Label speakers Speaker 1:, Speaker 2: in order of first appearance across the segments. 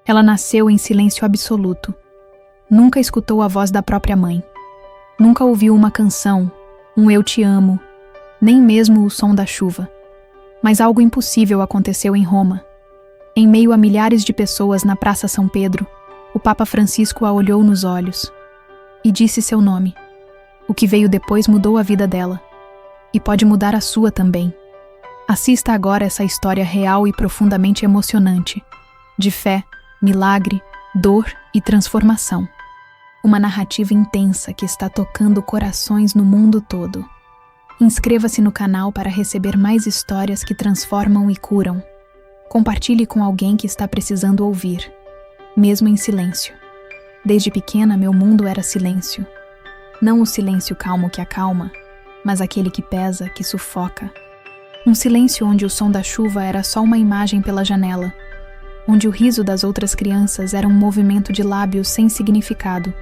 Speaker 1: Ela nasceu em silêncio absoluto. Nunca escutou a voz da própria mãe. Nunca ouviu uma canção, um eu te amo, nem mesmo o som da chuva. Mas algo impossível aconteceu em Roma. Em meio a milhares de pessoas na Praça São Pedro, o Papa Francisco a olhou nos olhos e disse seu nome. O que veio depois mudou a vida dela. E pode mudar a sua também. Assista agora essa história real e profundamente emocionante, de fé, milagre, dor e transformação. Uma narrativa intensa que está tocando corações no mundo todo. Inscreva-se no canal para receber mais histórias que transformam e curam. Compartilhe com alguém que está precisando ouvir, mesmo em silêncio. Desde pequena, meu mundo era silêncio. Não o silêncio calmo que acalma, mas aquele que pesa, que sufoca. Um silêncio onde o som da chuva era só uma imagem pela janela, onde o riso das outras crianças era um movimento de lábios sem significado,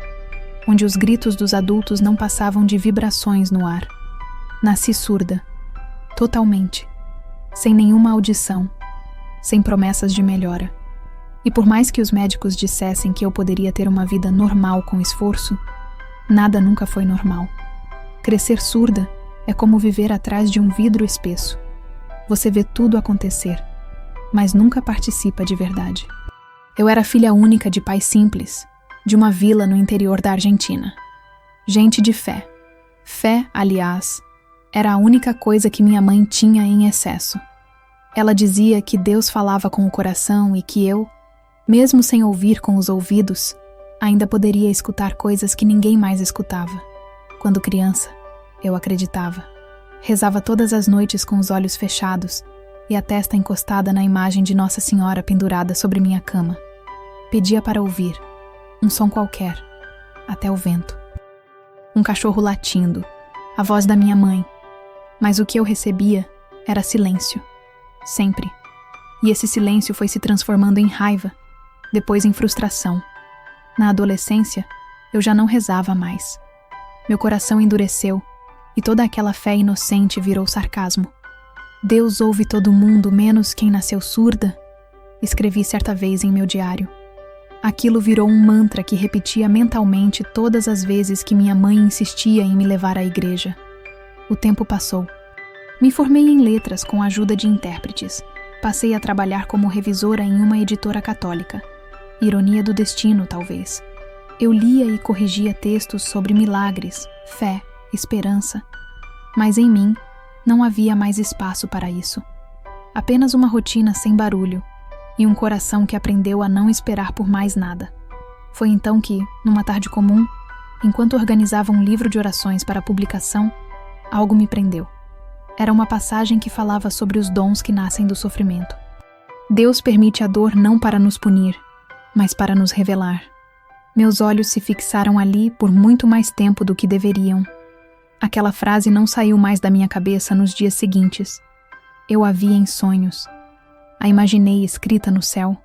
Speaker 1: onde os gritos dos adultos não passavam de vibrações no ar. Nasci surda, totalmente, sem nenhuma audição, sem promessas de melhora. E por mais que os médicos dissessem que eu poderia ter uma vida normal com esforço, nada nunca foi normal. Crescer surda é como viver atrás de um vidro espesso. Você vê tudo acontecer, mas nunca participa de verdade. Eu era filha única de pai simples, de uma vila no interior da Argentina. Gente de fé. Fé, aliás, era a única coisa que minha mãe tinha em excesso. Ela dizia que Deus falava com o coração e que eu, mesmo sem ouvir com os ouvidos, ainda poderia escutar coisas que ninguém mais escutava. Quando criança, eu acreditava. Rezava todas as noites com os olhos fechados e a testa encostada na imagem de Nossa Senhora pendurada sobre minha cama. Pedia para ouvir, um som qualquer, até o vento. Um cachorro latindo, a voz da minha mãe. Mas o que eu recebia era silêncio, sempre. E esse silêncio foi se transformando em raiva, depois em frustração. Na adolescência, eu já não rezava mais. Meu coração endureceu e toda aquela fé inocente virou sarcasmo. Deus ouve todo mundo menos quem nasceu surda? Escrevi certa vez em meu diário. Aquilo virou um mantra que repetia mentalmente todas as vezes que minha mãe insistia em me levar à igreja. O tempo passou. Me formei em letras com a ajuda de intérpretes. Passei a trabalhar como revisora em uma editora católica. Ironia do destino, talvez. Eu lia e corrigia textos sobre milagres, fé, esperança. Mas em mim, não havia mais espaço para isso. Apenas uma rotina sem barulho e um coração que aprendeu a não esperar por mais nada. Foi então que, numa tarde comum, enquanto organizava um livro de orações para publicação, algo me prendeu. Era uma passagem que falava sobre os dons que nascem do sofrimento. Deus permite a dor não para nos punir, mas para nos revelar. Meus olhos se fixaram ali por muito mais tempo do que deveriam. Aquela frase não saiu mais da minha cabeça nos dias seguintes. Eu a vi em sonhos. A imaginei escrita no céu.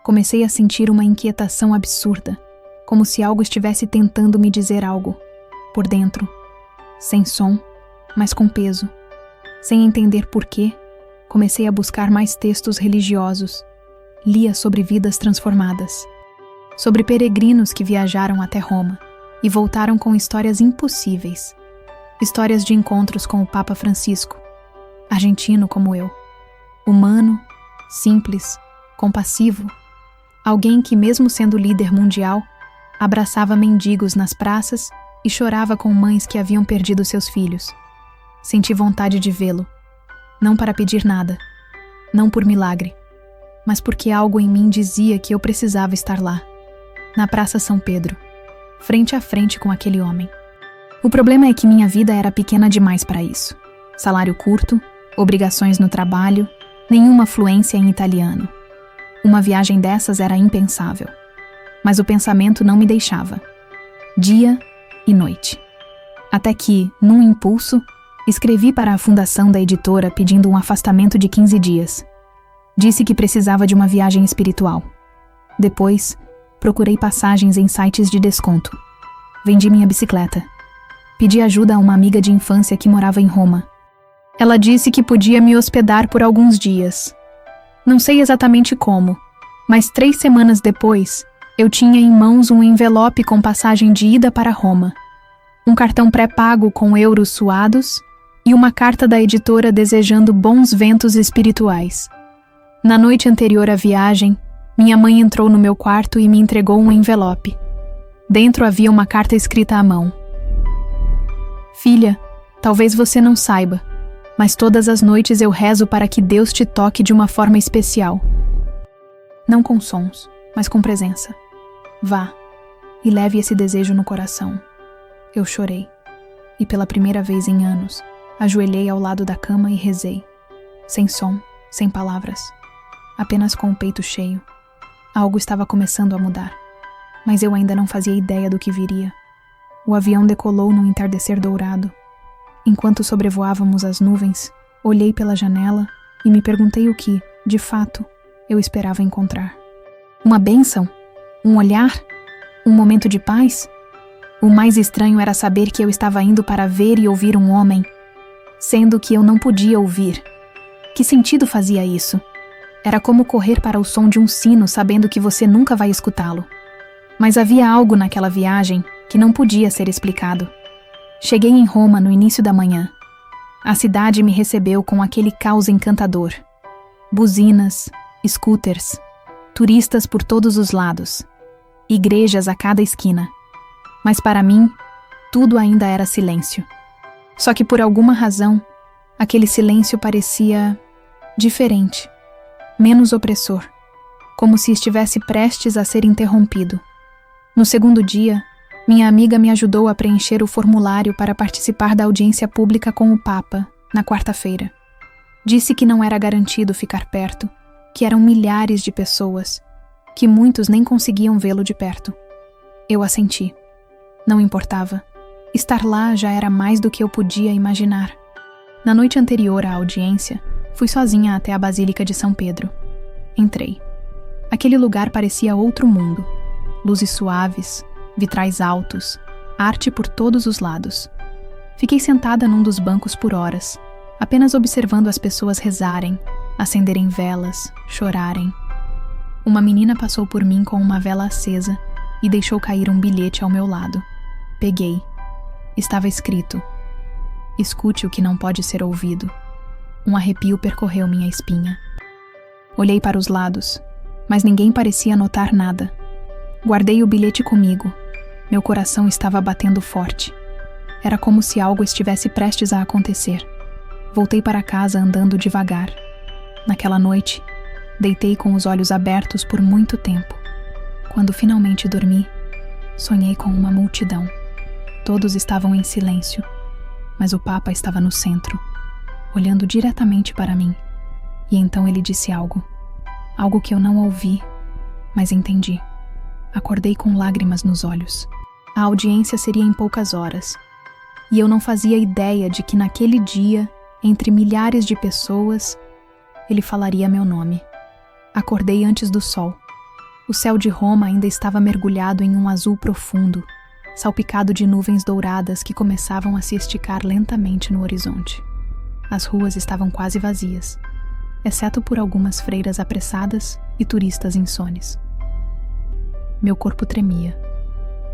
Speaker 1: Comecei a sentir uma inquietação absurda, como se algo estivesse tentando me dizer algo. Por dentro, sem som, mas com peso. Sem entender por quê, comecei a buscar mais textos religiosos. Lia sobre vidas transformadas. Sobre peregrinos que viajaram até Roma e voltaram com histórias impossíveis. Histórias de encontros com o Papa Francisco, argentino como eu. Humano, simples, compassivo. Alguém que, mesmo sendo líder mundial, abraçava mendigos nas praças e chorava com mães que haviam perdido seus filhos. Senti vontade de vê-lo, não para pedir nada, não por milagre, mas porque algo em mim dizia que eu precisava estar lá, na Praça São Pedro, frente a frente com aquele homem. O problema é que minha vida era pequena demais para isso. Salário curto, obrigações no trabalho, nenhuma fluência em italiano. Uma viagem dessas era impensável. Mas o pensamento não me deixava. Dia e noite. Até que, num impulso, escrevi para a fundação da editora pedindo um afastamento de 15 dias. Disse que precisava de uma viagem espiritual. Depois, procurei passagens em sites de desconto. Vendi minha bicicleta. Pedi ajuda a uma amiga de infância que morava em Roma. Ela disse que podia me hospedar por alguns dias. Não sei exatamente como, Mas 3 semanas depois, eu tinha em mãos um envelope com passagem de ida para Roma, um cartão pré-pago com euros suados e uma carta da editora desejando bons ventos espirituais. Na noite anterior à viagem, minha mãe entrou no meu quarto e me entregou um envelope. Dentro havia uma carta escrita à mão. Filha, talvez você não saiba, mas todas as noites eu rezo para que Deus te toque de uma forma especial. Não com sons, mas com presença. Vá e leve esse desejo no coração. Eu chorei, e pela primeira vez em anos, ajoelhei ao lado da cama e rezei. Sem som, sem palavras, apenas com o peito cheio. Algo estava começando a mudar, mas eu ainda não fazia ideia do que viria. O avião decolou num entardecer dourado. Enquanto sobrevoávamos as nuvens, olhei pela janela e me perguntei o que, de fato, eu esperava encontrar. Uma bênção? Um olhar? Um momento de paz? O mais estranho era saber que eu estava indo para ver e ouvir um homem, sendo que eu não podia ouvir. Que sentido fazia isso? Era como correr para o som de um sino sabendo que você nunca vai escutá-lo. Mas havia algo naquela viagem que não podia ser explicado. Cheguei em Roma no início da manhã. A cidade me recebeu com aquele caos encantador. Buzinas, scooters, turistas por todos os lados, igrejas a cada esquina. Mas para mim, tudo ainda era silêncio. Só que por alguma razão, aquele silêncio parecia diferente, menos opressor, como se estivesse prestes a ser interrompido. No segundo dia, minha amiga me ajudou a preencher o formulário para participar da audiência pública com o Papa, na quarta-feira. Disse que não era garantido ficar perto, que eram milhares de pessoas, que muitos nem conseguiam vê-lo de perto. Eu assenti. Não importava. Estar lá já era mais do que eu podia imaginar. Na noite anterior à audiência, fui sozinha até a Basílica de São Pedro. Entrei. Aquele lugar parecia outro mundo. Luzes suaves, vitrais altos, arte por todos os lados. Fiquei sentada num dos bancos por horas, apenas observando as pessoas rezarem, acenderem velas, chorarem. Uma menina passou por mim com uma vela acesa e deixou cair um bilhete ao meu lado. Peguei. Estava escrito: escute o que não pode ser ouvido. Um arrepio percorreu minha espinha. Olhei para os lados, mas ninguém parecia notar nada. Guardei o bilhete comigo. Meu coração estava batendo forte. Era como se algo estivesse prestes a acontecer. Voltei para casa andando devagar. Naquela noite, deitei com os olhos abertos por muito tempo. Quando finalmente dormi, sonhei com uma multidão. Todos estavam em silêncio, mas o Papa estava no centro, olhando diretamente para mim. E então ele disse algo que eu não ouvi, mas entendi. Acordei com lágrimas nos olhos. A audiência seria em poucas horas, e eu não fazia ideia de que naquele dia, entre milhares de pessoas, ele falaria meu nome. Acordei antes do sol. O céu de Roma ainda estava mergulhado em um azul profundo, salpicado de nuvens douradas que começavam a se esticar lentamente no horizonte. As ruas estavam quase vazias, exceto por algumas freiras apressadas e turistas insones. Meu corpo tremia,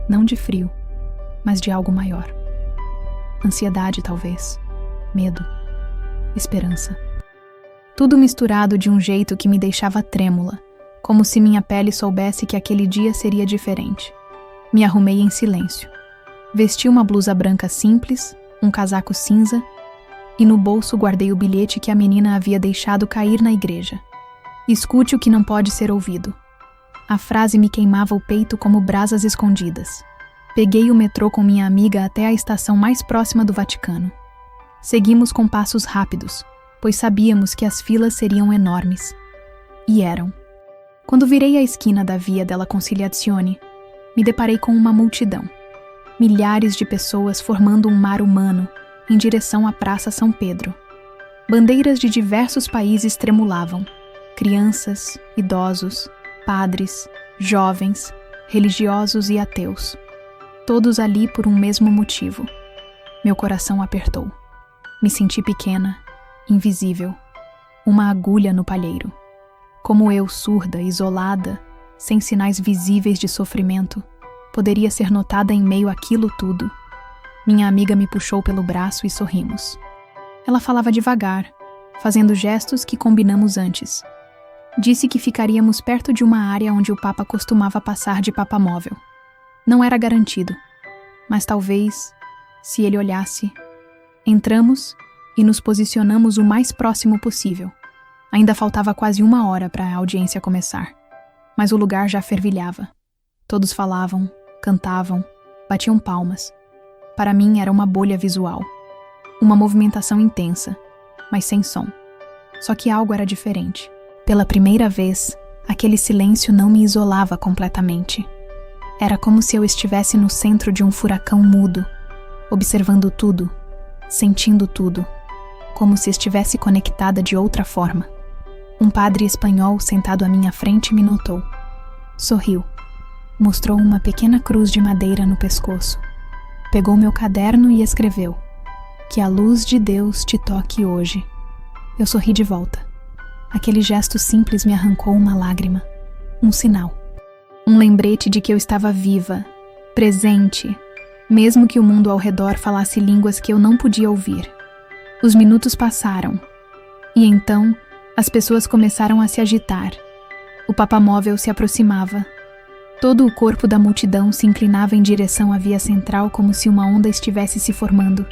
Speaker 1: não de frio, mas de algo maior. Ansiedade, talvez, medo, esperança. Tudo misturado de um jeito que me deixava trêmula, como se minha pele soubesse que aquele dia seria diferente. Me arrumei em silêncio. Vesti uma blusa branca simples, um casaco cinza, e no bolso guardei o bilhete que a menina havia deixado cair na igreja. Escute o que não pode ser ouvido. A frase me queimava o peito como brasas escondidas. Peguei o metrô com minha amiga até a estação mais próxima do Vaticano. Seguimos com passos rápidos, pois sabíamos que as filas seriam enormes. E eram. Quando virei a esquina da Via della Conciliazione, me deparei com uma multidão. Milhares de pessoas formando um mar humano em direção à Praça São Pedro. Bandeiras de diversos países tremulavam. Crianças, idosos, padres, jovens, religiosos e ateus. Todos ali por um mesmo motivo. Meu coração apertou. Me senti pequena, invisível, uma agulha no palheiro. Como eu, surda, isolada, sem sinais visíveis de sofrimento, poderia ser notada em meio àquilo tudo? Minha amiga me puxou pelo braço e sorrimos. Ela falava devagar, fazendo gestos que combinamos antes. Disse que ficaríamos perto de uma área onde o Papa costumava passar de papamóvel. Não era garantido, mas talvez, se ele olhasse. Entramos e nos posicionamos o mais próximo possível. Ainda faltava quase 1 hora para a audiência começar, mas o lugar já fervilhava. Todos falavam, cantavam, batiam palmas. Para mim era uma bolha visual. Uma movimentação intensa, mas sem som. Só que algo era diferente. Pela primeira vez, aquele silêncio não me isolava completamente. Era como se eu estivesse no centro de um furacão mudo, observando tudo, sentindo tudo, como se estivesse conectada de outra forma. Um padre espanhol sentado à minha frente me notou. Sorriu. Mostrou uma pequena cruz de madeira no pescoço. Pegou meu caderno e escreveu: "Que a luz de Deus te toque hoje." Eu sorri de volta. Aquele gesto simples me arrancou uma lágrima. Um sinal. Um lembrete de que eu estava viva, presente, mesmo que o mundo ao redor falasse línguas que eu não podia ouvir. Os minutos passaram. E então, as pessoas começaram a se agitar. O papamóvel se aproximava. Todo o corpo da multidão se inclinava em direção à via central como se uma onda estivesse se formando.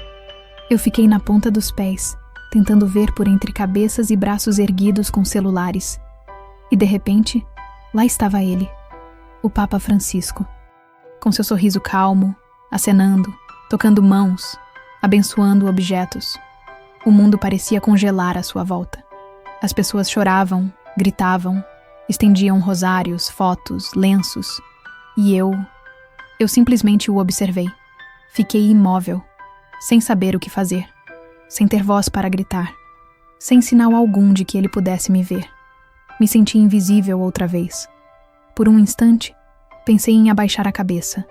Speaker 1: Eu fiquei na ponta dos pés, tentando ver por entre cabeças e braços erguidos com celulares. E de repente, lá estava ele, o Papa Francisco, com seu sorriso calmo, acenando, tocando mãos, abençoando objetos. O mundo parecia congelar à sua volta. As pessoas choravam, gritavam, estendiam rosários, fotos, lenços. E eu simplesmente o observei. Fiquei imóvel, sem saber o que fazer, sem ter voz para gritar, sem sinal algum de que ele pudesse me ver. Me senti invisível outra vez. Por um instante, pensei em abaixar a cabeça,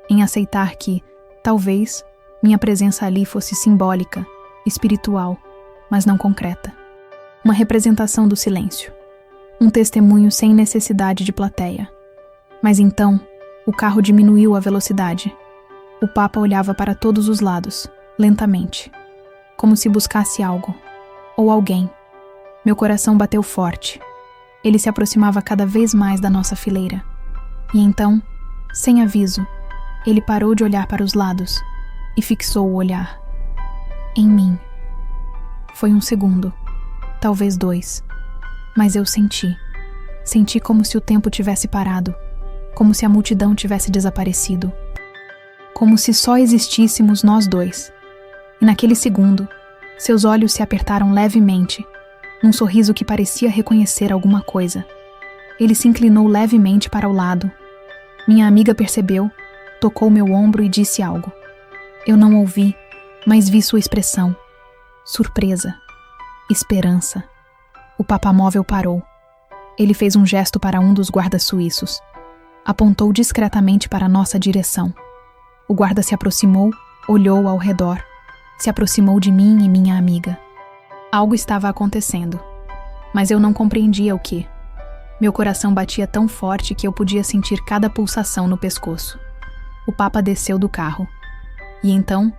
Speaker 1: em aceitar que, talvez, minha presença ali fosse simbólica, espiritual, mas não concreta. Uma representação do silêncio. Um testemunho sem necessidade de plateia. Mas então, o carro diminuiu a velocidade. O Papa olhava para todos os lados, lentamente, como se buscasse algo, ou alguém. Meu coração bateu forte. Ele se aproximava cada vez mais da nossa fileira. E então, sem aviso, ele parou de olhar para os lados e fixou o olhar em mim. Foi 1 segundo, talvez 2, mas eu senti. Senti como se o tempo tivesse parado, como se a multidão tivesse desaparecido, como se só existíssemos nós dois. E naquele segundo, seus olhos se apertaram levemente, num sorriso que parecia reconhecer alguma coisa. Ele se inclinou levemente para o lado. Minha amiga percebeu, tocou meu ombro e disse algo. Eu não ouvi, mas vi sua expressão. Surpresa. Esperança. O papamóvel parou. Ele fez um gesto para um dos guardas suíços. Apontou discretamente para nossa direção. O guarda se aproximou, olhou ao redor. Se aproximou de mim e minha amiga. Algo estava acontecendo, mas eu não compreendia o que. Meu coração batia tão forte que eu podia sentir cada pulsação no pescoço. O Papa desceu do carro. E então,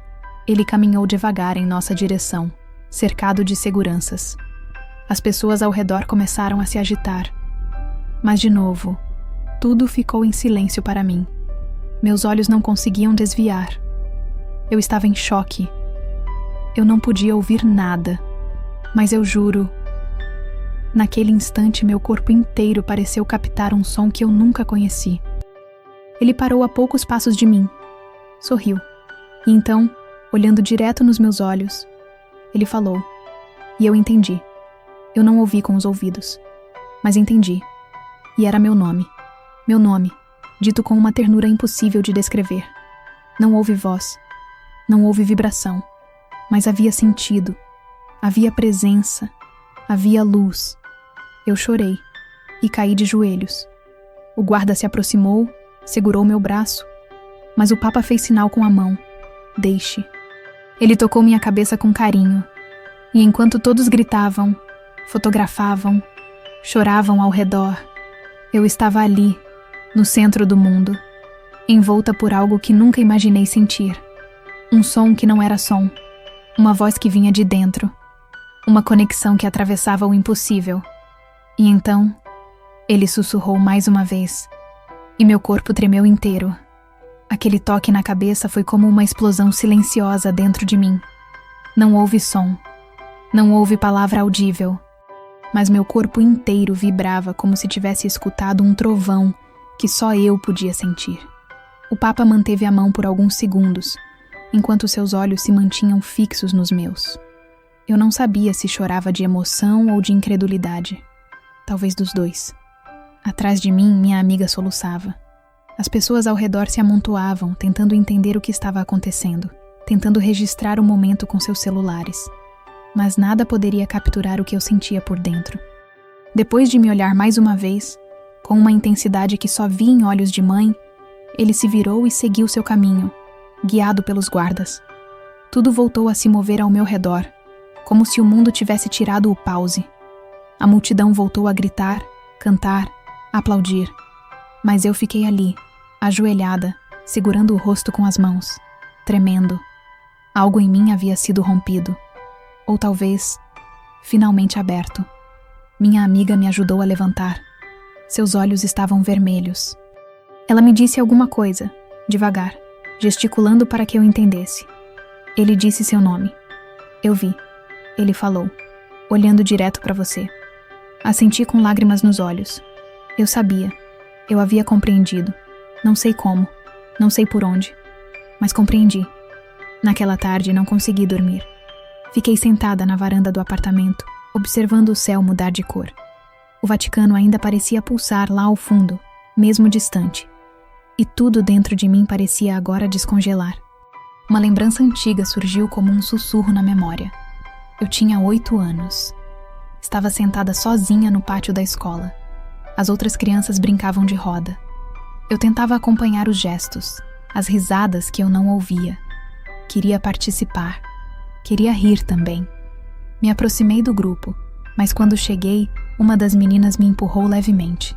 Speaker 1: ele caminhou devagar em nossa direção, cercado de seguranças. As pessoas ao redor começaram a se agitar. Mas de novo, tudo ficou em silêncio para mim. Meus olhos não conseguiam desviar. Eu estava em choque. Eu não podia ouvir nada. Mas eu juro, naquele instante meu corpo inteiro pareceu captar um som que eu nunca conheci. Ele parou a poucos passos de mim. Sorriu. E então, olhando direto nos meus olhos, ele falou. E eu entendi. Eu não ouvi com os ouvidos, mas entendi. E era meu nome. Meu nome, dito com uma ternura impossível de descrever. Não houve voz. Não houve vibração. Mas havia sentido. Havia presença. Havia luz. Eu chorei e caí de joelhos. O guarda se aproximou, segurou meu braço, mas o Papa fez sinal com a mão. Deixe. Ele tocou minha cabeça com carinho, e enquanto todos gritavam, fotografavam, choravam ao redor. Eu estava ali, no centro do mundo, envolta por algo que nunca imaginei sentir. Um som que não era som, uma voz que vinha de dentro, uma conexão que atravessava o impossível. E então, ele sussurrou mais uma vez, e meu corpo tremeu inteiro. Aquele toque na cabeça foi como uma explosão silenciosa dentro de mim. Não houve som, não houve palavra audível, mas meu corpo inteiro vibrava como se tivesse escutado um trovão que só eu podia sentir. O Papa manteve a mão por alguns segundos, enquanto seus olhos se mantinham fixos nos meus. Eu não sabia se chorava de emoção ou de incredulidade. Talvez dos dois. Atrás de mim, minha amiga soluçava. As pessoas ao redor se amontoavam, tentando entender o que estava acontecendo, tentando registrar o momento com seus celulares. Mas nada poderia capturar o que eu sentia por dentro. Depois de me olhar mais uma vez, com uma intensidade que só vi em olhos de mãe, ele se virou e seguiu seu caminho, guiado pelos guardas. Tudo voltou a se mover ao meu redor, como se o mundo tivesse tirado o pause. A multidão voltou a gritar, cantar, aplaudir. Mas eu fiquei ali, ajoelhada, segurando o rosto com as mãos, tremendo. Algo em mim havia sido rompido. Ou talvez, finalmente aberto. Minha amiga me ajudou a levantar. Seus olhos estavam vermelhos. Ela me disse alguma coisa, devagar, gesticulando para que eu entendesse. Ele disse seu nome. Eu vi. Ele falou, olhando direto para você. Assenti com lágrimas nos olhos. Eu sabia. Eu havia compreendido. Não sei como, não sei por onde, mas compreendi. Naquela tarde não consegui dormir. Fiquei sentada na varanda do apartamento, observando o céu mudar de cor. O Vaticano ainda parecia pulsar lá ao fundo, mesmo distante. E tudo dentro de mim parecia agora descongelar. Uma lembrança antiga surgiu como um sussurro na memória. Eu tinha 8 anos. Estava sentada sozinha no pátio da escola. As outras crianças brincavam de roda. Eu tentava acompanhar os gestos, as risadas que eu não ouvia. Queria participar. Queria rir também. Me aproximei do grupo, mas quando cheguei, uma das meninas me empurrou levemente.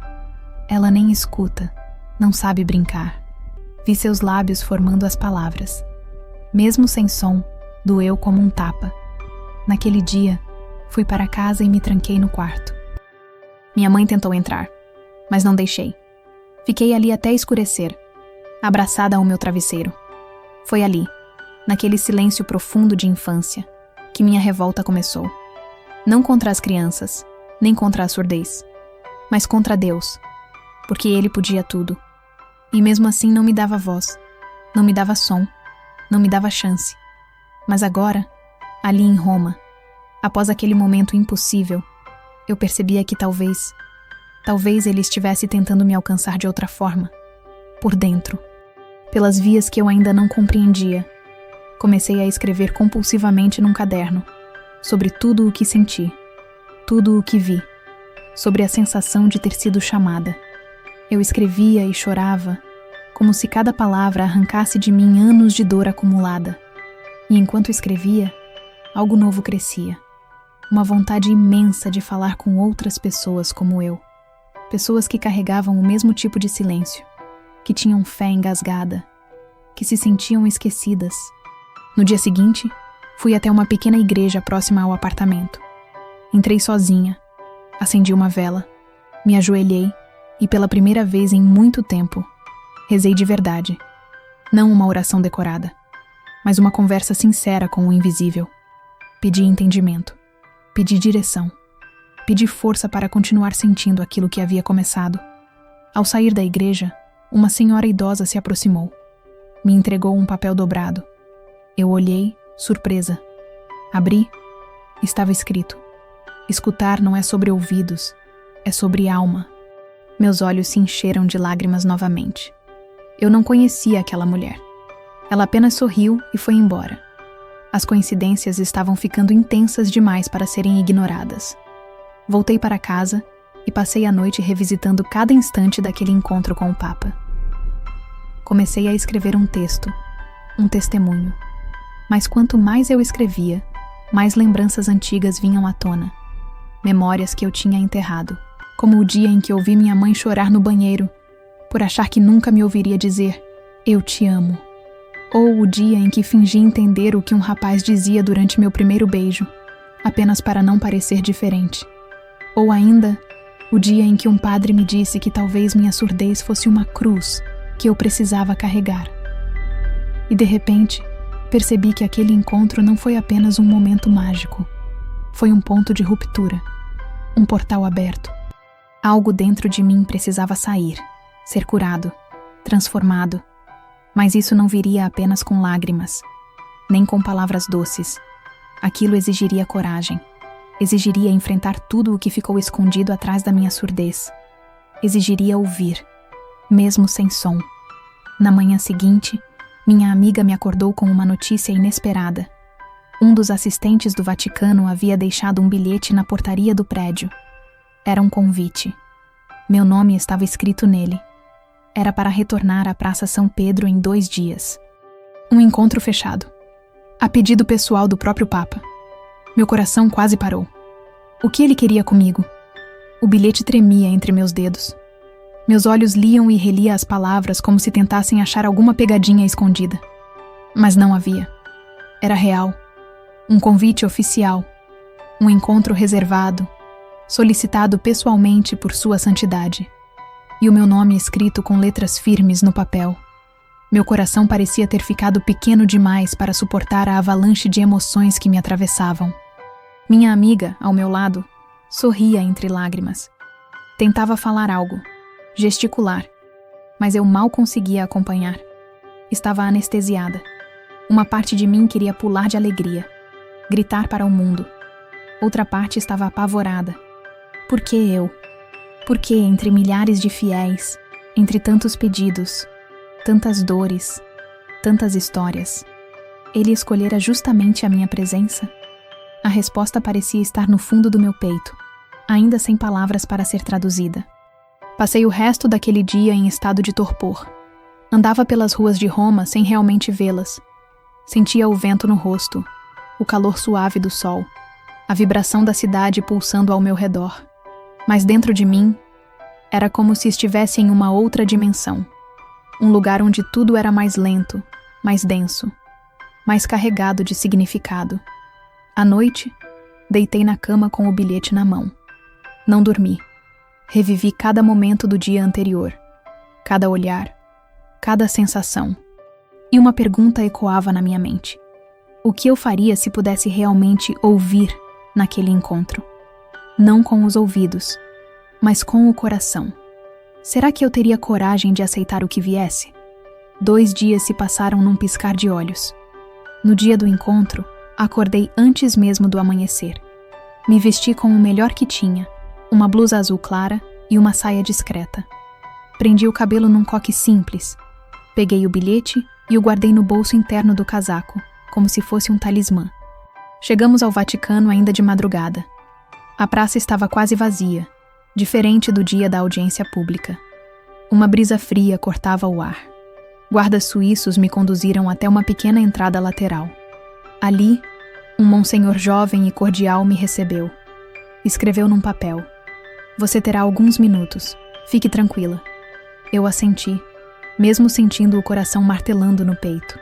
Speaker 1: Ela nem escuta, não sabe brincar. Vi seus lábios formando as palavras. Mesmo sem som, doeu como um tapa. Naquele dia, fui para casa e me tranquei no quarto. Minha mãe tentou entrar, mas não deixei. Fiquei ali até escurecer, abraçada ao meu travesseiro. Foi ali, naquele silêncio profundo de infância, que minha revolta começou. Não contra as crianças, nem contra a surdez, mas contra Deus, porque Ele podia tudo. E mesmo assim não me dava voz, não me dava som, não me dava chance. Mas agora, ali em Roma, após aquele momento impossível, eu percebia que talvez Ele estivesse tentando me alcançar de outra forma, por dentro, pelas vias que eu ainda não compreendia. Comecei a escrever compulsivamente num caderno, sobre tudo o que senti, tudo o que vi, sobre a sensação de ter sido chamada. Eu escrevia e chorava, como se cada palavra arrancasse de mim anos de dor acumulada. E enquanto escrevia, algo novo crescia. Uma vontade imensa de falar com outras pessoas como eu. Pessoas que carregavam o mesmo tipo de silêncio, que tinham fé engasgada, que se sentiam esquecidas. No dia seguinte, fui até uma pequena igreja próxima ao apartamento. Entrei sozinha, acendi uma vela, me ajoelhei e pela primeira vez em muito tempo, rezei de verdade. Não uma oração decorada, mas uma conversa sincera com o invisível. Pedi entendimento, pedi direção, pedi força para continuar sentindo aquilo que havia começado. Ao sair da igreja, uma senhora idosa se aproximou. Me entregou um papel dobrado. Eu olhei, surpresa. Abri, estava escrito: escutar não é sobre ouvidos, é sobre alma. Meus olhos se encheram de lágrimas novamente. Eu não conhecia aquela mulher. Ela apenas sorriu e foi embora. As coincidências estavam ficando intensas demais para serem ignoradas. Voltei para casa e passei a noite revisitando cada instante daquele encontro com o Papa. Comecei a escrever um texto, um testemunho. Mas quanto mais eu escrevia, mais lembranças antigas vinham à tona. Memórias que eu tinha enterrado. como o dia em que ouvi minha mãe chorar no banheiro, por achar que nunca me ouviria dizer "eu te amo", ou o dia em que fingi entender o que um rapaz dizia durante meu primeiro beijo, apenas para não parecer diferente, ou ainda o dia em que um padre me disse que talvez minha surdez fosse uma cruz que eu precisava carregar. E de repente, percebi que aquele encontro não foi apenas um momento mágico, foi um ponto de ruptura, um portal aberto. Algo dentro de mim precisava sair, ser curado, transformado, mas isso não viria apenas com lágrimas, nem com palavras doces. Aquilo exigiria coragem, exigiria enfrentar tudo o que ficou escondido atrás da minha surdez, exigiria ouvir, mesmo sem som. Na manhã seguinte, minha amiga me acordou com uma notícia inesperada. Um dos assistentes do Vaticano havia deixado um bilhete na portaria do prédio. Era um convite. Meu nome estava escrito nele. Era para retornar à Praça São Pedro em 2 dias. Um encontro fechado. A pedido pessoal do próprio Papa. Meu coração quase parou. O que ele queria comigo? O bilhete tremia entre meus dedos. Meus olhos liam e relia as palavras como se tentassem achar alguma pegadinha escondida. Mas não havia. Era real. Um convite oficial. Um encontro reservado, solicitado pessoalmente por Sua Santidade. E o meu nome escrito com letras firmes no papel. Meu coração parecia ter ficado pequeno demais para suportar a avalanche de emoções que me atravessavam. Minha amiga, ao meu lado, sorria entre lágrimas. Tentava falar algo, gesticular, mas eu mal conseguia acompanhar. Estava anestesiada. Uma parte de mim queria pular de alegria, gritar para o mundo. Outra parte estava apavorada. Por que eu? Por que entre milhares de fiéis, entre tantos pedidos, tantas dores, tantas histórias, ele escolhera justamente a minha presença? A resposta parecia estar no fundo do meu peito, ainda sem palavras para ser traduzida. Passei o resto daquele dia em estado de torpor. Andava pelas ruas de Roma sem realmente vê-las. Sentia o vento no rosto, o calor suave do sol, a vibração da cidade pulsando ao meu redor. Mas dentro de mim, era como se estivesse em uma outra dimensão. Um lugar onde tudo era mais lento, mais denso, mais carregado de significado. À noite, deitei na cama com o bilhete na mão. Não dormi. Revivi cada momento do dia anterior, cada olhar, cada sensação. E uma pergunta ecoava na minha mente. O que eu faria se pudesse realmente ouvir naquele encontro? Não com os ouvidos, mas com o coração. Será que eu teria coragem de aceitar o que viesse? 2 dias se passaram num piscar de olhos. No dia do encontro, acordei antes mesmo do amanhecer. Me vesti com o melhor que tinha, uma blusa azul clara e uma saia discreta. Prendi o cabelo num coque simples. Peguei o bilhete e o guardei no bolso interno do casaco, como se fosse um talismã. Chegamos ao Vaticano ainda de madrugada. A praça estava quase vazia, diferente do dia da audiência pública. Uma brisa fria cortava o ar. Guardas suíços me conduziram até uma pequena entrada lateral. Ali, um monsenhor jovem e cordial me recebeu. Escreveu num papel: "Você terá alguns minutos. Fique tranquila." Eu assenti, mesmo sentindo o coração martelando no peito.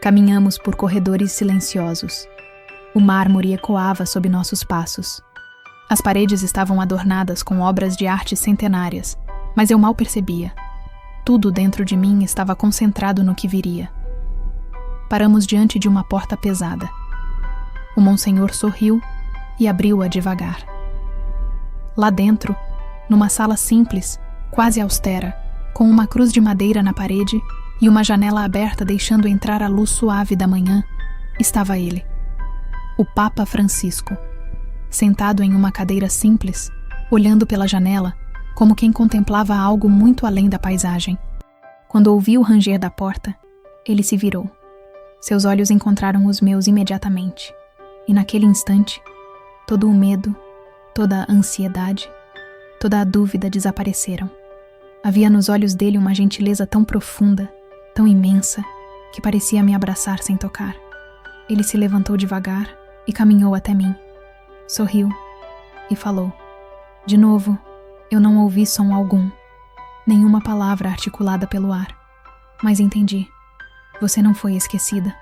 Speaker 1: Caminhamos por corredores silenciosos. O mármore ecoava sob nossos passos. As paredes estavam adornadas com obras de arte centenárias, mas eu mal percebia. Tudo dentro de mim estava concentrado no que viria. Paramos diante de uma porta pesada. O monsenhor sorriu e abriu-a devagar. Lá dentro, numa sala simples, quase austera, com uma cruz de madeira na parede e uma janela aberta deixando entrar a luz suave da manhã, estava ele, o Papa Francisco, sentado em uma cadeira simples, olhando pela janela, como quem contemplava algo muito além da paisagem. Quando ouvi o ranger da porta, ele se virou. Seus olhos encontraram os meus imediatamente, e naquele instante, todo o medo, toda a ansiedade, toda a dúvida desapareceram. Havia nos olhos dele uma gentileza tão profunda, tão imensa, que parecia me abraçar sem tocar. Ele se levantou devagar e caminhou até mim. Sorriu e falou: "De novo, Eu não ouvi som algum, nenhuma palavra articulada pelo ar. Mas entendi. Você não foi esquecida.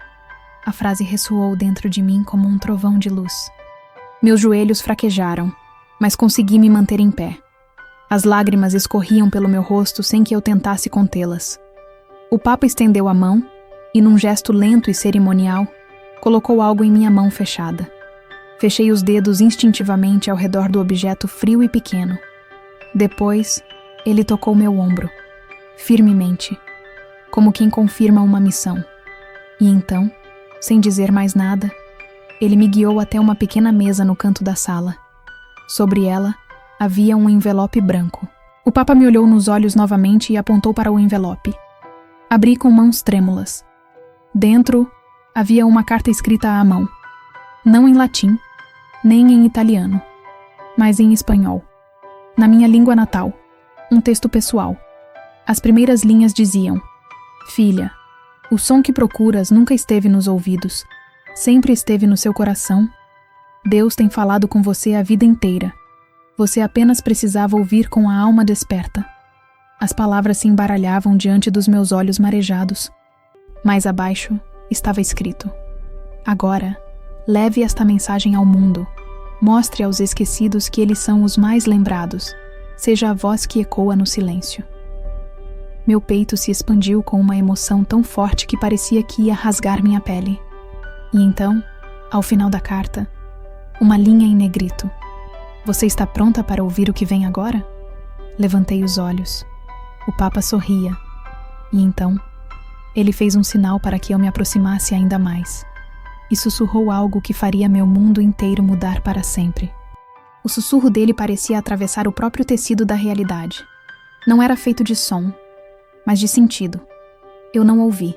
Speaker 1: A frase ressoou dentro de mim como um trovão de luz. Meus joelhos fraquejaram, mas consegui me manter em pé. As lágrimas escorriam pelo meu rosto sem que eu tentasse contê-las. O Papa estendeu a mão e, num gesto lento e cerimonial, colocou algo em minha mão fechada. Fechei os dedos instintivamente ao redor do objeto frio e pequeno. Depois, ele tocou meu ombro, firmemente, como quem confirma uma missão. E então, sem dizer mais nada, ele me guiou até uma pequena mesa no canto da sala. Sobre ela, havia um envelope branco. O Papa me olhou nos olhos novamente e apontou para o envelope. Abri com mãos trêmulas. Dentro, havia uma carta escrita à mão. Não em latim, nem em italiano, mas em espanhol. Na minha língua natal, um texto pessoal. As primeiras linhas diziam: Filha, o som que procuras nunca esteve nos ouvidos, sempre esteve no seu coração. Deus tem falado com você a vida inteira. Você apenas precisava ouvir com a alma desperta. As palavras se embaralhavam diante dos meus olhos marejados. Mais abaixo estava escrito: Agora, leve esta mensagem ao mundo. Mostre aos esquecidos que eles são os mais lembrados. Seja a voz que ecoa no silêncio. Meu peito se expandiu com uma emoção tão forte que parecia que ia rasgar minha pele. E então, ao final da carta, uma linha em negrito. Você está pronta para ouvir o que vem agora? Levantei os olhos. O Papa sorria. E então, ele fez um sinal para que eu me aproximasse ainda mais. E sussurrou algo que faria meu mundo inteiro mudar para sempre. O sussurro dele parecia atravessar o próprio tecido da realidade. Não era feito de som, mas de sentido. Eu não ouvi.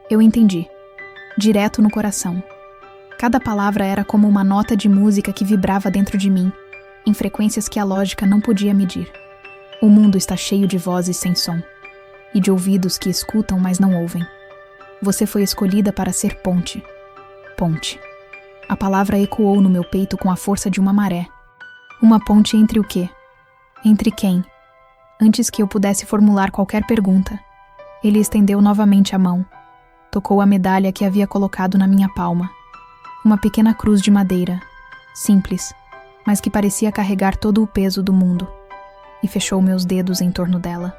Speaker 1: Eu entendi. Direto no coração. Cada palavra era como uma nota de música que vibrava dentro de mim, em frequências que a lógica não podia medir. O mundo está cheio de vozes sem som, e de ouvidos que escutam, mas não ouvem. Você foi escolhida para ser ponte. Ponte. A palavra ecoou no meu peito com a força de uma maré. Uma ponte entre o quê? Entre quem? Antes que eu pudesse formular qualquer pergunta, ele estendeu novamente a mão. Tocou a medalha que havia colocado na minha palma. Uma pequena cruz de madeira, simples, mas que parecia carregar todo o peso do mundo. E fechou meus dedos em torno dela.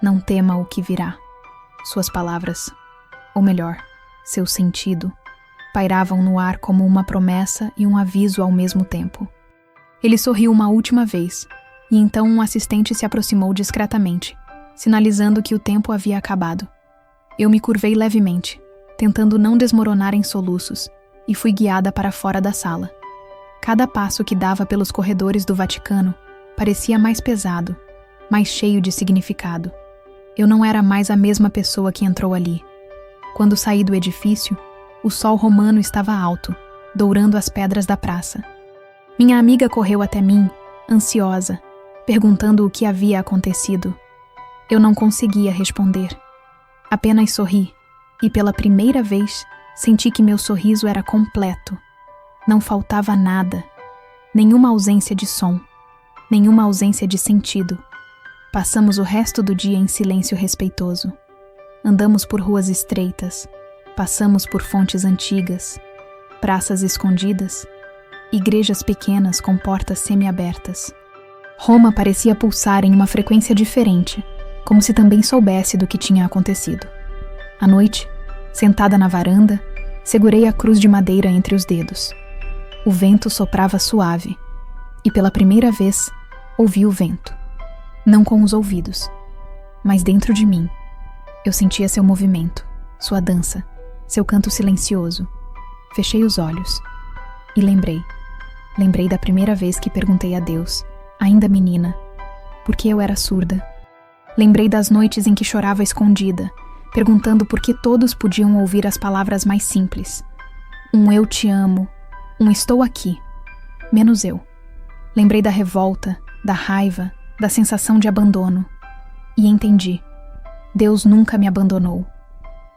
Speaker 1: Não tema o que virá. Suas palavras, ou melhor, seu sentido, pairavam no ar como uma promessa e um aviso ao mesmo tempo. Ele sorriu uma última vez, e então um assistente se aproximou discretamente, sinalizando que o tempo havia acabado. Eu me curvei levemente, tentando não desmoronar em soluços, e fui guiada para fora da sala. Cada passo que dava pelos corredores do Vaticano parecia mais pesado, mais cheio de significado. Eu não era mais a mesma pessoa que entrou ali. Quando saí do edifício, o sol romano estava alto, dourando as pedras da praça. Minha amiga correu até mim, ansiosa, perguntando o que havia acontecido. Eu não conseguia responder. Apenas sorri, e pela primeira vez senti que meu sorriso era completo. Não faltava nada, nenhuma ausência de som, nenhuma ausência de sentido. Passamos o resto do dia em silêncio respeitoso. Andamos por ruas estreitas, passamos por fontes antigas, praças escondidas, igrejas pequenas com portas semi-abertas. Roma parecia pulsar em uma frequência diferente, como se também soubesse do que tinha acontecido. À noite, sentada na varanda, segurei a cruz de madeira entre os dedos. O vento soprava suave, e pela primeira vez, ouvi o vento. Não com os ouvidos, mas dentro de mim. Eu sentia seu movimento, sua dança, seu canto silencioso. Fechei os olhos e lembrei. Lembrei da primeira vez que perguntei a Deus, ainda menina, por que eu era surda. Lembrei das noites em que chorava escondida, perguntando por que todos podiam ouvir as palavras mais simples. Um eu te amo, um estou aqui, menos eu. Lembrei da revolta, da raiva, da sensação de abandono. E entendi. Deus nunca me abandonou.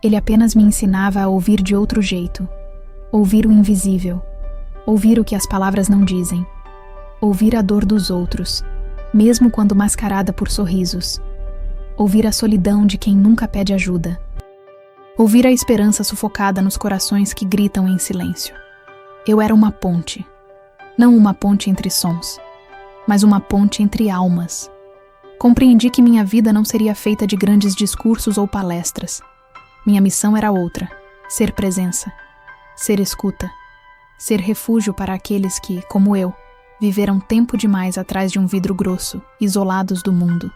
Speaker 1: Ele apenas me ensinava a ouvir de outro jeito. Ouvir o invisível. Ouvir o que as palavras não dizem. Ouvir a dor dos outros. mesmo quando mascarada por sorrisos. Ouvir a solidão de quem nunca pede ajuda. Ouvir a esperança sufocada nos corações que gritam em silêncio. Eu era uma ponte. Não uma ponte entre sons, mas uma ponte entre almas. Compreendi que minha vida não seria feita de grandes discursos ou palestras. Minha missão era outra: ser presença, ser escuta, ser refúgio para aqueles que, como eu, viveram tempo demais atrás de um vidro grosso, isolados do mundo.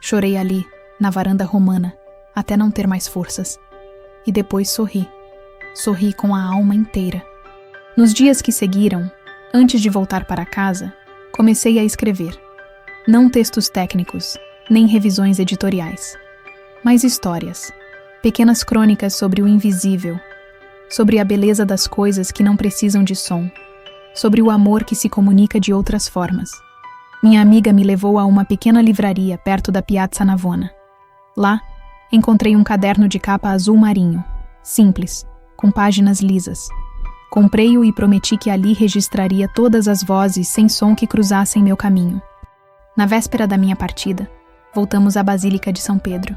Speaker 1: Chorei ali, na varanda romana, até não ter mais forças. E depois sorri. Sorri com a alma inteira. Nos dias que seguiram, antes de voltar para casa, comecei a escrever. Não textos técnicos, nem revisões editoriais, mas histórias. Pequenas crônicas sobre o invisível, sobre a beleza das coisas que não precisam de som, sobre o amor que se comunica de outras formas. Minha amiga me levou a uma pequena livraria perto da Piazza Navona. Lá, encontrei um caderno de capa azul marinho, simples, com páginas lisas. Comprei-o e prometi que ali registraria todas as vozes sem som que cruzassem meu caminho. Na véspera da minha partida, voltamos à Basílica de São Pedro.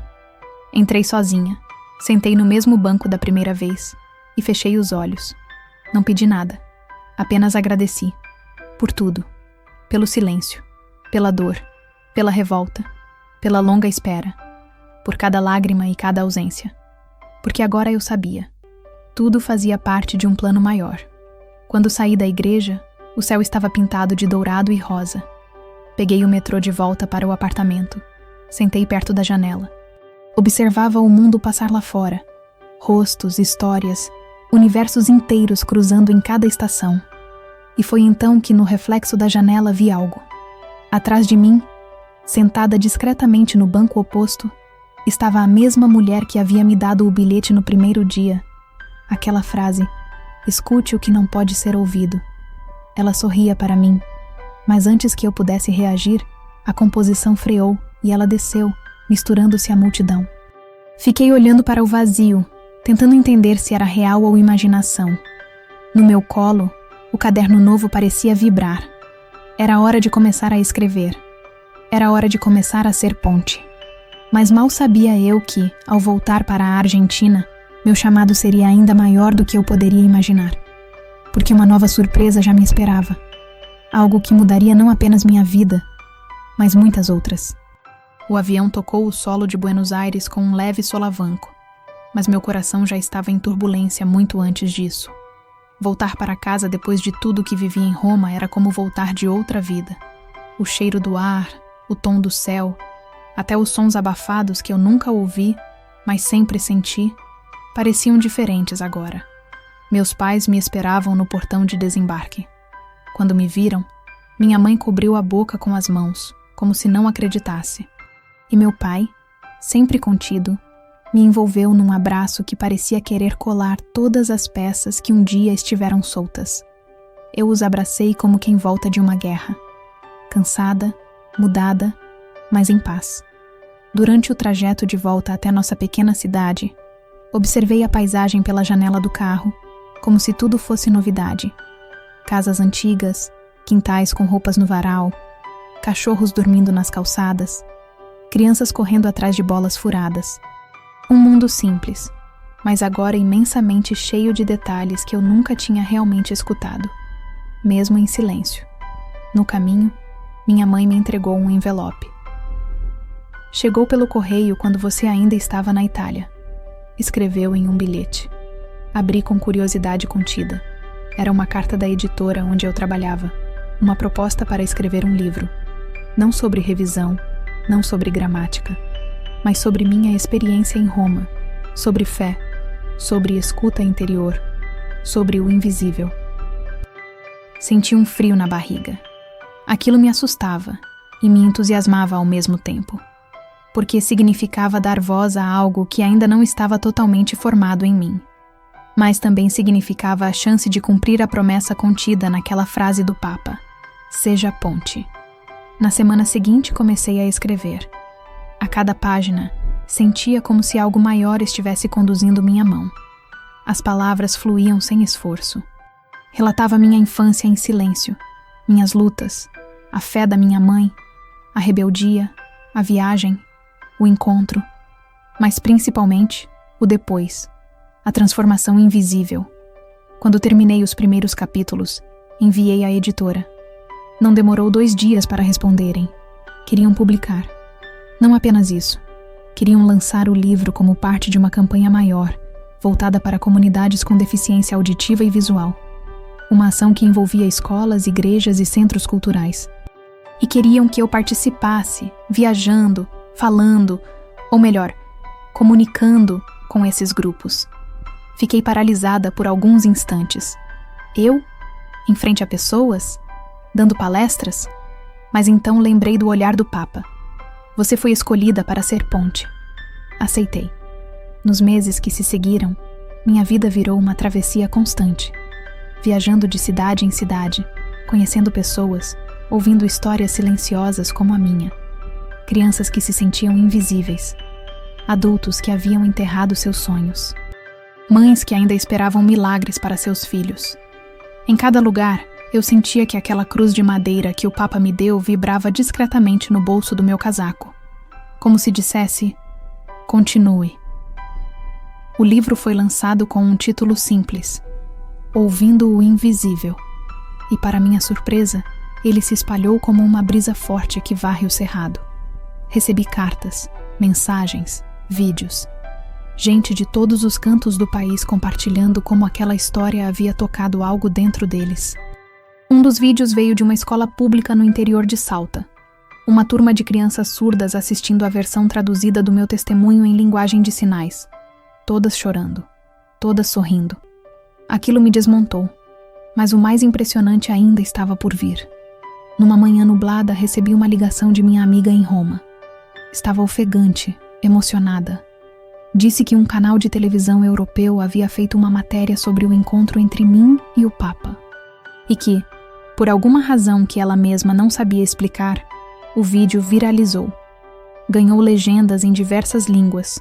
Speaker 1: Entrei sozinha, sentei no mesmo banco da primeira vez e fechei os olhos. Não pedi nada, apenas agradeci. Por tudo. Pelo silêncio, pela dor, pela revolta, pela longa espera, por cada lágrima e cada ausência. Porque agora eu sabia. Tudo fazia parte de um plano maior. Quando saí da igreja, o céu estava pintado de dourado e rosa. Peguei o metrô de volta para o apartamento. Sentei perto da janela. Observava o mundo passar lá fora. Rostos, histórias, universos inteiros cruzando em cada estação. E foi então que no reflexo da janela vi algo. Atrás de mim, sentada discretamente no banco oposto, estava a mesma mulher que havia me dado o bilhete no primeiro dia. Aquela frase, escute o que não pode ser ouvido. Ela sorria para mim, mas antes que eu pudesse reagir, a composição freou e ela desceu, misturando-se à multidão. Fiquei olhando para o vazio, tentando entender se era real ou imaginação. No meu colo, o caderno novo parecia vibrar. Era hora de começar a escrever. Era hora de começar a ser ponte. Mas mal sabia eu que, ao voltar para a Argentina, meu chamado seria ainda maior do que eu poderia imaginar. Porque uma nova surpresa já me esperava. Algo que mudaria não apenas minha vida, mas muitas outras. O avião tocou o solo de Buenos Aires com um leve solavanco, mas meu coração já estava em turbulência muito antes disso. Voltar para casa depois de tudo que vivi em Roma era como voltar de outra vida. O cheiro do ar, o tom do céu, até os sons abafados que eu nunca ouvi, mas sempre senti, pareciam diferentes agora. Meus pais me esperavam no portão de desembarque. Quando me viram, minha mãe cobriu a boca com as mãos, como se não acreditasse. E meu pai, sempre contido, me envolveu num abraço que parecia querer colar todas as peças que um dia estiveram soltas. Eu os abracei como quem volta de uma guerra. Cansada, mudada, mas em paz. Durante o trajeto de volta até nossa pequena cidade, observei a paisagem pela janela do carro, como se tudo fosse novidade. Casas antigas, quintais com roupas no varal, cachorros dormindo nas calçadas, crianças correndo atrás de bolas furadas. Um mundo simples, mas agora imensamente cheio de detalhes que eu nunca tinha realmente escutado, mesmo em silêncio. No caminho, minha mãe me entregou um envelope. Chegou pelo correio quando você ainda estava na Itália. Escreveu em um bilhete. Abri com curiosidade contida. Era uma carta da editora onde eu trabalhava. Uma proposta para escrever um livro. Não sobre revisão, não sobre gramática, mas sobre minha experiência em Roma, sobre fé, sobre escuta interior, sobre o invisível. Senti um frio na barriga. Aquilo me assustava e me entusiasmava ao mesmo tempo, porque significava dar voz a algo que ainda não estava totalmente formado em mim. Mas também significava a chance de cumprir a promessa contida naquela frase do Papa: seja ponte. Na semana seguinte comecei a escrever. A cada página, sentia como se algo maior estivesse conduzindo minha mão. As palavras fluíam sem esforço. Relatava minha infância em silêncio, minhas lutas, a fé da minha mãe, a rebeldia, a viagem, o encontro, mas principalmente o depois, a transformação invisível. Quando terminei os primeiros capítulos, enviei à editora. Não demorou 2 dias para responderem. Queriam publicar. Não apenas isso. Queriam lançar o livro como parte de uma campanha maior, voltada para comunidades com deficiência auditiva e visual. Uma ação que envolvia escolas, igrejas e centros culturais. E queriam que eu participasse, viajando, falando, ou melhor, comunicando com esses grupos. Fiquei paralisada por alguns instantes. Eu, em frente a pessoas, dando palestras, mas então lembrei do olhar do Papa. Você foi escolhida para ser ponte. Aceitei. Nos meses que se seguiram, minha vida virou uma travessia constante, viajando de cidade em cidade, conhecendo pessoas, ouvindo histórias silenciosas como a minha. Crianças que se sentiam invisíveis, adultos que haviam enterrado seus sonhos, mães que ainda esperavam milagres para seus filhos. Em cada lugar, eu sentia que aquela cruz de madeira que o Papa me deu vibrava discretamente no bolso do meu casaco, como se dissesse: continue. O livro foi lançado com um título simples: Ouvindo o Invisível, e para minha surpresa, ele se espalhou como uma brisa forte que varre o cerrado. Recebi cartas, mensagens, vídeos. Gente de todos os cantos do país compartilhando como aquela história havia tocado algo dentro deles. Um dos vídeos veio de uma escola pública no interior de Salta. Uma turma de crianças surdas assistindo a versão traduzida do meu testemunho em linguagem de sinais. Todas chorando, todas sorrindo. Aquilo me desmontou, mas o mais impressionante ainda estava por vir. Numa manhã nublada, recebi uma ligação de minha amiga em Roma. Estava ofegante, emocionada. Disse que um canal de televisão europeu havia feito uma matéria sobre o encontro entre mim e o Papa. E que, por alguma razão que ela mesma não sabia explicar, o vídeo viralizou. Ganhou legendas em diversas línguas.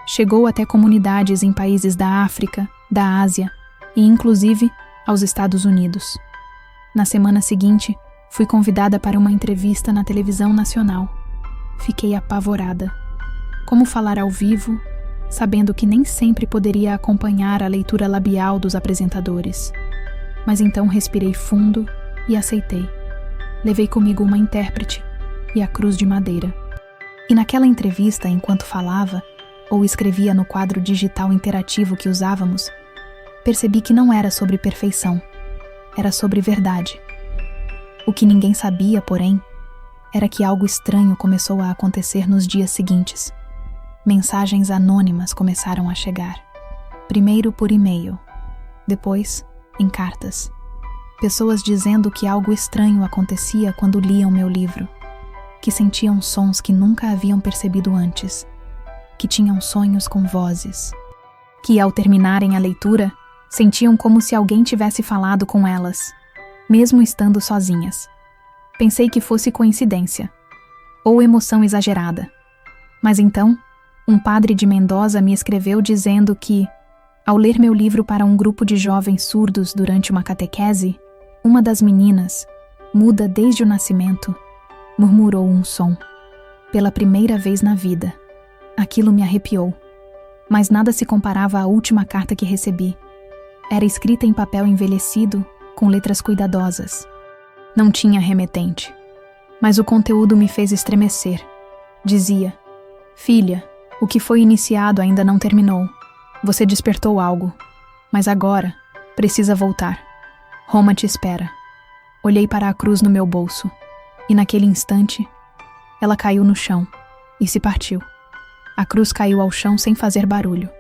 Speaker 1: Chegou até comunidades em países da África, da Ásia e, inclusive, aos Estados Unidos. Na semana seguinte, fui convidada para uma entrevista na televisão nacional. Fiquei apavorada. Como falar ao vivo, sabendo que nem sempre poderia acompanhar a leitura labial dos apresentadores. Mas então respirei fundo e aceitei. Levei comigo uma intérprete e a cruz de madeira. E naquela entrevista, enquanto falava, ou escrevia no quadro digital interativo que usávamos, percebi que não era sobre perfeição, era sobre verdade. O que ninguém sabia, porém, era que algo estranho começou a acontecer nos dias seguintes. Mensagens anônimas começaram a chegar. Primeiro por e-mail, depois em cartas. Pessoas dizendo que algo estranho acontecia quando liam meu livro, que sentiam sons que nunca haviam percebido antes, que tinham sonhos com vozes, que ao terminarem a leitura, sentiam como se alguém tivesse falado com elas, mesmo estando sozinhas. Pensei que fosse coincidência, ou emoção exagerada. Mas então, um padre de Mendoza me escreveu dizendo que, ao ler meu livro para um grupo de jovens surdos durante uma catequese, uma das meninas, muda desde o nascimento, murmurou um som. Pela primeira vez na vida. Aquilo me arrepiou. Mas nada se comparava à última carta que recebi. Era escrita em papel envelhecido, com letras cuidadosas. Não tinha remetente. Mas o conteúdo me fez estremecer. Dizia: Filha, o que foi iniciado ainda não terminou. Você despertou algo. Mas agora, precisa voltar. Roma te espera. Olhei para a cruz no meu bolso. E naquele instante, ela caiu no chão e se partiu. A cruz caiu ao chão sem fazer barulho.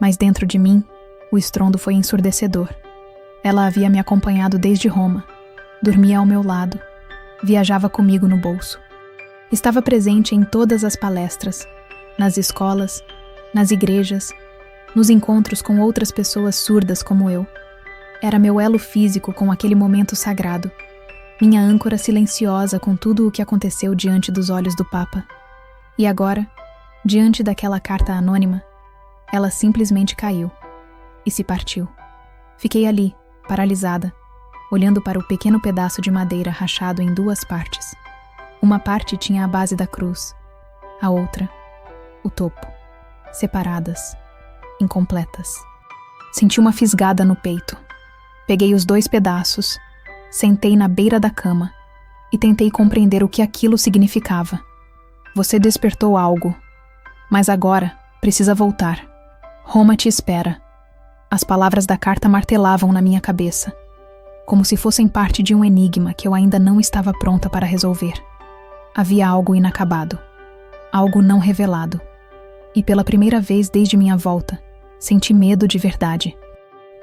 Speaker 1: Mas dentro de mim, o estrondo foi ensurdecedor. Ela havia me acompanhado desde Roma. Dormia ao meu lado. Viajava comigo no bolso. Estava presente em todas as palestras, nas escolas, nas igrejas, nos encontros com outras pessoas surdas como eu. Era meu elo físico com aquele momento sagrado. Minha âncora silenciosa com tudo o que aconteceu diante dos olhos do Papa. E agora, diante daquela carta anônima, ela simplesmente caiu e se partiu. Fiquei ali, paralisada, olhando para o pequeno pedaço de madeira rachado em 2 partes. Uma parte tinha a base da cruz, a outra, o topo, separadas, incompletas. Senti uma fisgada no peito. Peguei os 2 pedaços, sentei na beira da cama e tentei compreender o que aquilo significava. Você despertou algo, mas agora precisa voltar. Roma te espera. As palavras da carta martelavam na minha cabeça, como se fossem parte de um enigma que eu ainda não estava pronta para resolver. Havia algo inacabado, algo não revelado. E pela primeira vez desde minha volta, senti medo de verdade.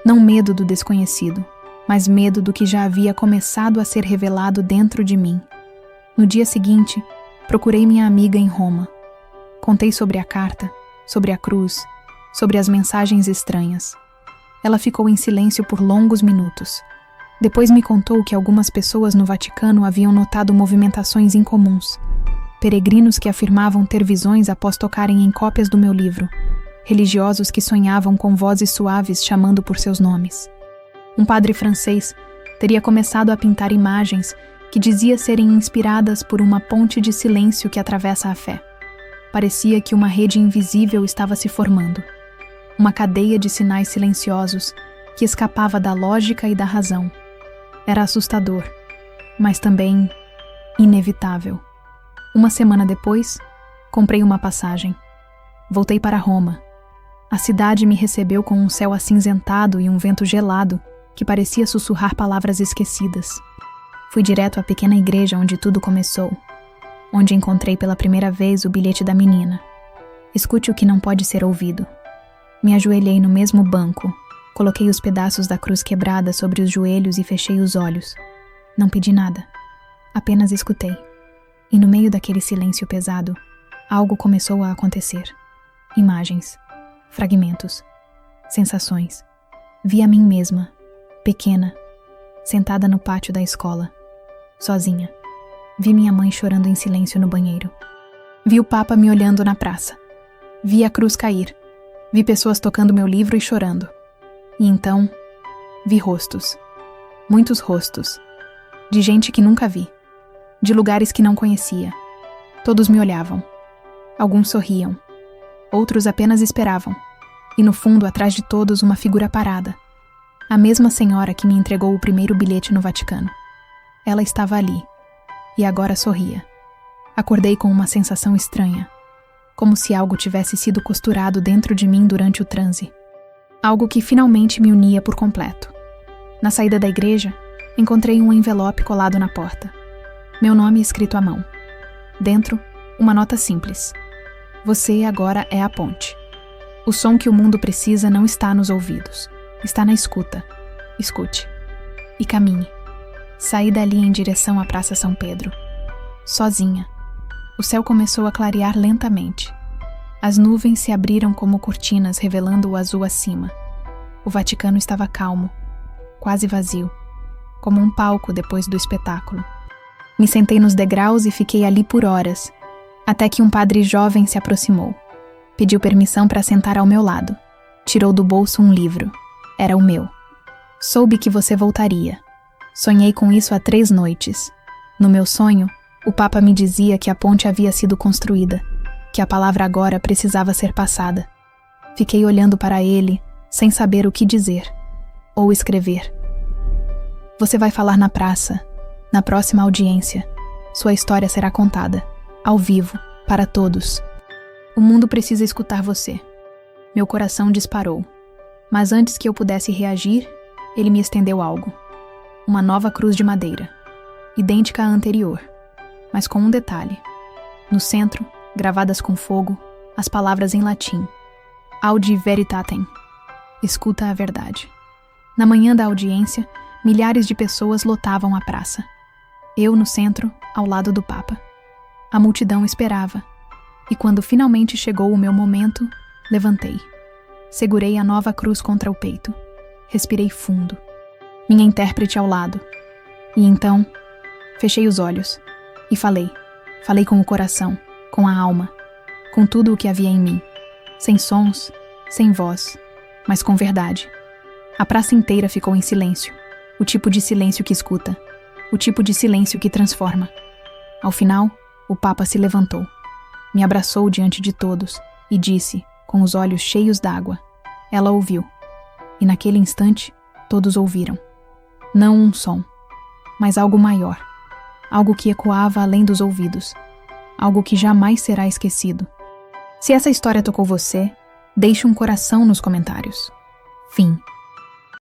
Speaker 1: Não medo do desconhecido, mas medo do que já havia começado a ser revelado dentro de mim. No dia seguinte, procurei minha amiga em Roma. Contei sobre a carta, sobre a cruz, sobre as mensagens estranhas. Ela ficou em silêncio por longos minutos. Depois me contou que algumas pessoas no Vaticano haviam notado movimentações incomuns. Peregrinos que afirmavam ter visões após tocarem em cópias do meu livro. Religiosos que sonhavam com vozes suaves chamando por seus nomes. Um padre francês teria começado a pintar imagens que dizia serem inspiradas por uma ponte de silêncio que atravessa a fé. Parecia que uma rede invisível estava se formando. Uma cadeia de sinais silenciosos que escapava da lógica e da razão. Era assustador, mas também inevitável. Uma semana depois, comprei uma passagem. Voltei para Roma. A cidade me recebeu com um céu acinzentado e um vento gelado que parecia sussurrar palavras esquecidas. Fui direto à pequena igreja onde tudo começou, onde encontrei pela primeira vez o bilhete da menina. Escute o que não pode ser ouvido. Me ajoelhei no mesmo banco, coloquei os pedaços da cruz quebrada sobre os joelhos e fechei os olhos. Não pedi nada, apenas escutei. E no meio daquele silêncio pesado, algo começou a acontecer. Imagens, fragmentos, sensações. Vi a mim mesma, pequena, sentada no pátio da escola, sozinha. Vi minha mãe chorando em silêncio no banheiro. Vi o Papa me olhando na praça. Vi a cruz cair. Vi pessoas tocando meu livro e chorando. E então, vi rostos. Muitos rostos. De gente que nunca vi. De lugares que não conhecia. Todos me olhavam. Alguns sorriam. Outros apenas esperavam. E no fundo, atrás de todos, uma figura parada. A mesma senhora que me entregou o primeiro bilhete no Vaticano. Ela estava ali. E agora sorria. Acordei com uma sensação estranha. Como se algo tivesse sido costurado dentro de mim durante o transe. Algo que finalmente me unia por completo. Na saída da igreja, encontrei um envelope colado na porta. Meu nome escrito à mão. Dentro, uma nota simples. Você agora é a ponte. O som que o mundo precisa não está nos ouvidos. Está na escuta. Escute. E caminhe. Saí dali em direção à Praça São Pedro. Sozinha. O céu começou a clarear lentamente. As nuvens se abriram como cortinas, revelando o azul acima. O Vaticano estava calmo, quase vazio, como um palco depois do espetáculo. Me sentei nos degraus e fiquei ali por horas, até que um padre jovem se aproximou. Pediu permissão para sentar ao meu lado. Tirou do bolso um livro. Era o meu. Soube que você voltaria. Sonhei com isso há 3 noites. No meu sonho, o Papa me dizia que a ponte havia sido construída, que a palavra agora precisava ser passada. Fiquei olhando para ele, sem saber o que dizer, ou escrever. Você vai falar na praça, na próxima audiência. Sua história será contada, ao vivo, para todos. O mundo precisa escutar você. Meu coração disparou. Mas antes que eu pudesse reagir, ele me estendeu algo. Uma nova cruz de madeira, idêntica à anterior, mas com um detalhe. No centro, gravadas com fogo, as palavras em latim. Audi veritatem. Escuta a verdade. Na manhã da audiência, milhares de pessoas lotavam a praça. Eu no centro, ao lado do Papa. A multidão esperava. E quando finalmente chegou o meu momento, levantei. Segurei a nova cruz contra o peito. Respirei fundo. Minha intérprete ao lado. E então, fechei os olhos. E falei. Falei com o coração, com a alma, com tudo o que havia em mim. Sem sons, sem voz, mas com verdade. A praça inteira ficou em silêncio. O tipo de silêncio que escuta. O tipo de silêncio que transforma. Ao final, o Papa se levantou, me abraçou diante de todos e disse, com os olhos cheios d'água: ela ouviu. E naquele instante, todos ouviram. Não um som, mas algo maior, algo que ecoava além dos ouvidos, algo que jamais será esquecido. Se essa história tocou você, deixe um coração nos comentários. Fim.